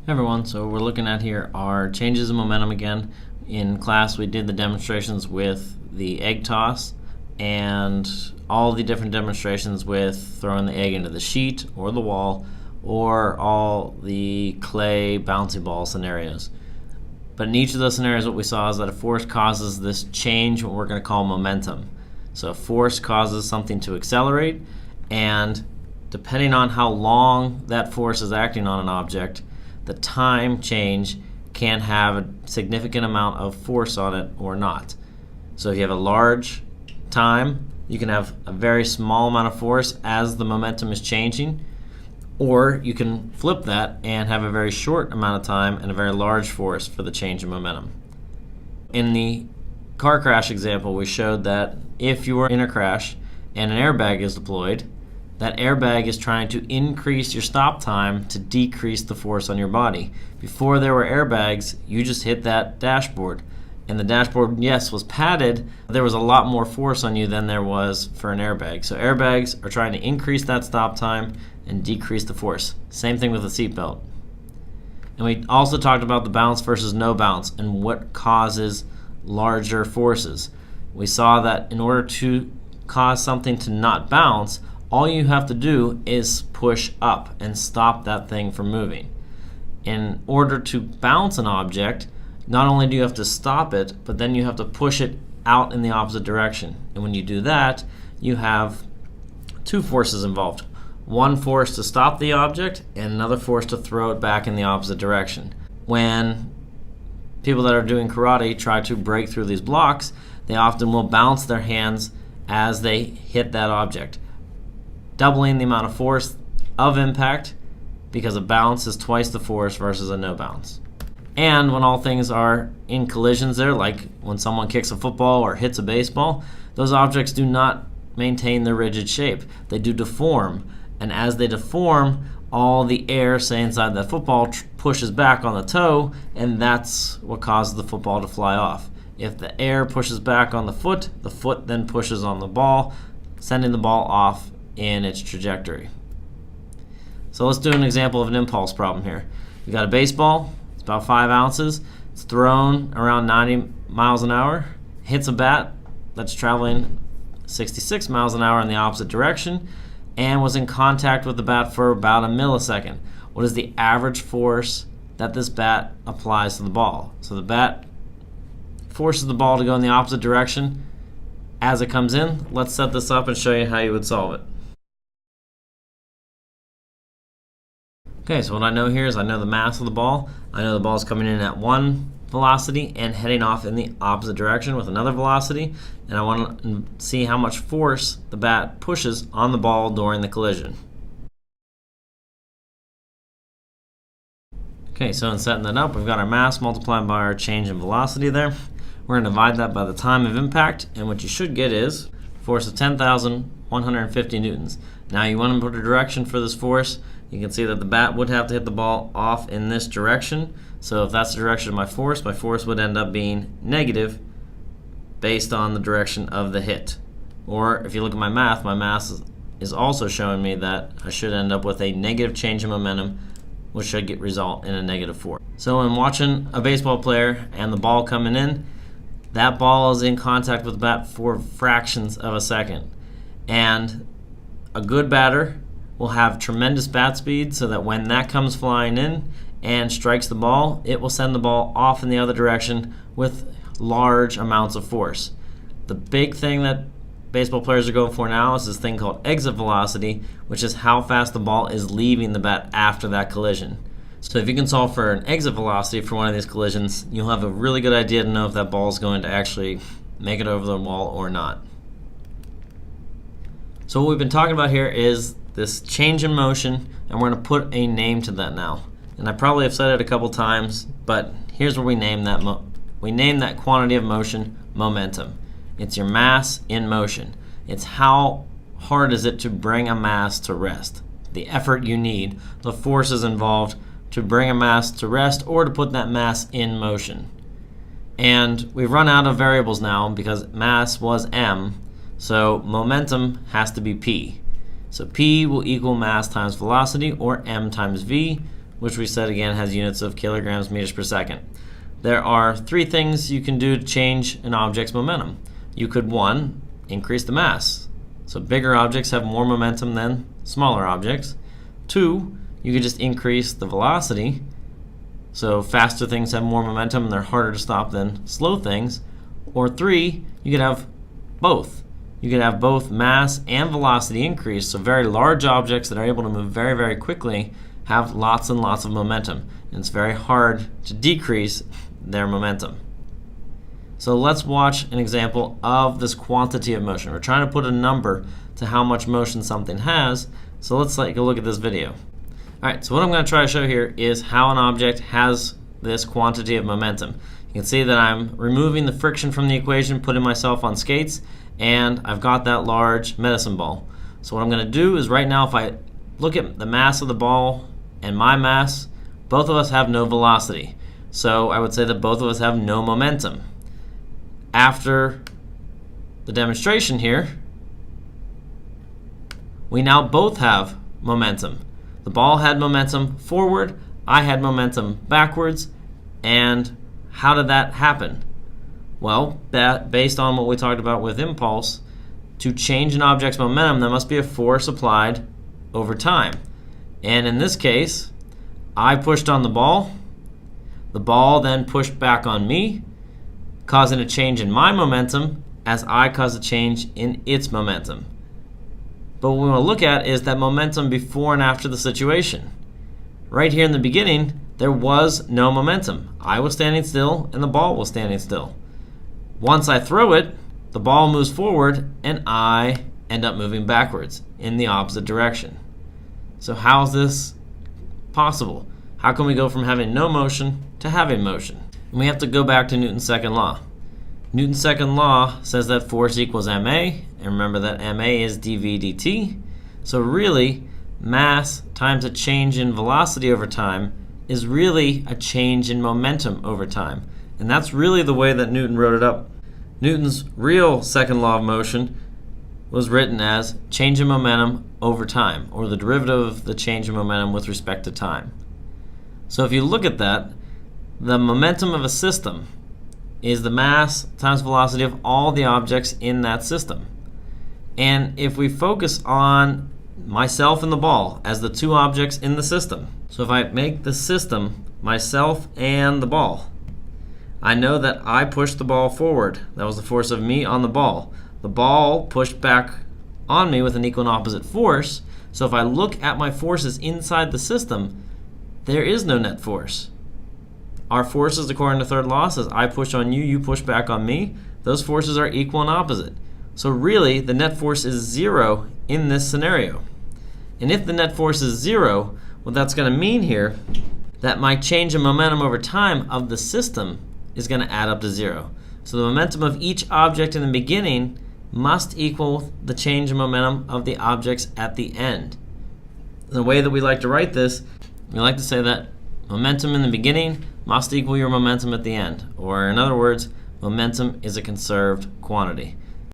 Hey everyone, so we're looking at here are changes in momentum again. In class we did the demonstrations with the egg toss and all the different demonstrations with throwing the egg into the sheet or the wall or all the clay bouncy ball scenarios. But in each of those scenarios what we saw is that a force causes this change, what we're going to call momentum. So a force causes something to accelerate, and depending on how long that force is acting on an object, the time change can have a significant amount of force on it or not. So if you have a large time, you can have a very small amount of force as the momentum is changing, or you can flip that and have a very short amount of time and a very large force for the change in momentum. In the car crash example, we showed that if you are in a crash and an airbag is deployed, that airbag is trying to increase your stop time to decrease the force on your body. Before there were airbags, you just hit that dashboard. And the dashboard, yes, was padded. There was a lot more force on you than there was for an airbag. So airbags are trying to increase that stop time and decrease the force. Same thing with the seatbelt. And we also talked about the bounce versus no bounce and what causes larger forces. We saw that in order to cause something to not bounce, all you have to do is push up and stop that thing from moving. In order to bounce an object, not only do you have to stop it, but then you have to push it out in the opposite direction. And when you do that, you have two forces involved. One force to stop the object and another force to throw it back in the opposite direction. When people that are doing karate try to break through these blocks, they often will bounce their hands as they hit that object, doubling the amount of force of impact, because a bounce is twice the force versus a no bounce. And when all things are in collisions there, like when someone kicks a football or hits a baseball, those objects do not maintain their rigid shape. They do deform, and as they deform, all the air, say inside that football, pushes back on the toe, and that's what causes the football to fly off. If the air pushes back on the foot then pushes on the ball, sending the ball off in its trajectory. So let's do an example of an impulse problem here. We've got a baseball, it's about 5 ounces, it's thrown around 90 miles an hour, hits a bat that's traveling 66 miles an hour in the opposite direction, and was in contact with the bat for about a millisecond. What is the average force that this bat applies to the ball? So the bat forces the ball to go in the opposite direction as it comes in. Let's set this up and show you how you would solve it. Okay, so what I know here is I know the mass of the ball. I know the ball is coming in at one velocity and heading off in the opposite direction with another velocity, and I want to see how much force the bat pushes on the ball during the collision. Okay, so in setting that up, we've got our mass multiplied by our change in velocity there. We're going to divide that by the time of impact, and what you should get is force of 10,150 newtons. Now you want to put a direction for this force. You can see that the bat would have to hit the ball off in this direction. So if that's the direction of my force would end up being negative based on the direction of the hit. Or if you look at my math is also showing me that I should end up with a negative change in momentum, which should result in a negative force. So when watching a baseball player and the ball coming in, that ball is in contact with the bat for fractions of a second. And a good batter will have tremendous bat speed so that when that comes flying in and strikes the ball, it will send the ball off in the other direction with large amounts of force. The big thing that baseball players are going for now is this thing called exit velocity, which is how fast the ball is leaving the bat after that collision. So if you can solve for an exit velocity for one of these collisions, you'll have a really good idea to know if that ball is going to actually make it over the wall or not. So what we've been talking about here is this change in motion, and we're going to put a name to that now. And I probably have said it a couple times, but here's where we name that we name that quantity of motion momentum. It's your mass in motion. It's how hard is it to bring a mass to rest, the effort you need, the forces involved to bring a mass to rest or to put that mass in motion. And we've run out of variables now because mass was m, so momentum has to be p. So P will equal mass times velocity, or m times v, which we said again has units of kilograms meters per second. There are three things you can do to change an object's momentum. You could, one, increase the mass. So bigger objects have more momentum than smaller objects. Two, you could just increase the velocity. So faster things have more momentum and they're harder to stop than slow things. Or three, you could have both. You could have both mass and velocity increase, so very large objects that are able to move very, very quickly have lots and lots of momentum. And it's very hard to decrease their momentum. So let's watch an example of this quantity of motion. We're trying to put a number to how much motion something has, so let's take a look at this video. Alright, so what I'm going to try to show here is how an object has this quantity of momentum. You can see that I'm removing the friction from the equation, putting myself on skates, and I've got that large medicine ball. So what I'm going to do is right now, if I look at the mass of the ball and my mass, both of us have no velocity. So I would say that both of us have no momentum. After the demonstration here, we now both have momentum. The ball had momentum forward, I had momentum backwards, and how did that happen? Well, based on what we talked about with impulse, to change an object's momentum, there must be a force applied over time. And in this case, I pushed on the ball then pushed back on me, causing a change in my momentum as I caused a change in its momentum. But what we want to look at is that momentum before and after the situation. Right here in the beginning, there was no momentum. I was standing still and the ball was standing still. Once I throw it, the ball moves forward and I end up moving backwards in the opposite direction. So how is this possible? How can we go from having no motion to having motion? And we have to go back to Newton's second law. Newton's second law says that force equals ma, and remember that ma is dv dt. So really, mass times a change in velocity over time is really a change in momentum over time. And that's really the way that Newton wrote it up. Newton's real second law of motion was written as change in momentum over time, or the derivative of the change in momentum with respect to time. So if you look at that, the momentum of a system is the mass times velocity of all the objects in that system. And if we focus on myself and the ball as the two objects in the system, so if I make the system myself and the ball, I know that I pushed the ball forward. That was the force of me on the ball. The ball pushed back on me with an equal and opposite force. So if I look at my forces inside the system, there is no net force. Our forces, according to third law, says I push on you, you push back on me. Those forces are equal and opposite. So really, the net force is zero in this scenario. And if the net force is zero, what that's going to mean here, that my change in momentum over time of the system is going to add up to zero. So the momentum of each object in the beginning must equal the change in momentum of the objects at the end. The way that we like to write this, we like to say that momentum in the beginning must equal your momentum at the end. Or in other words, momentum is a conserved quantity.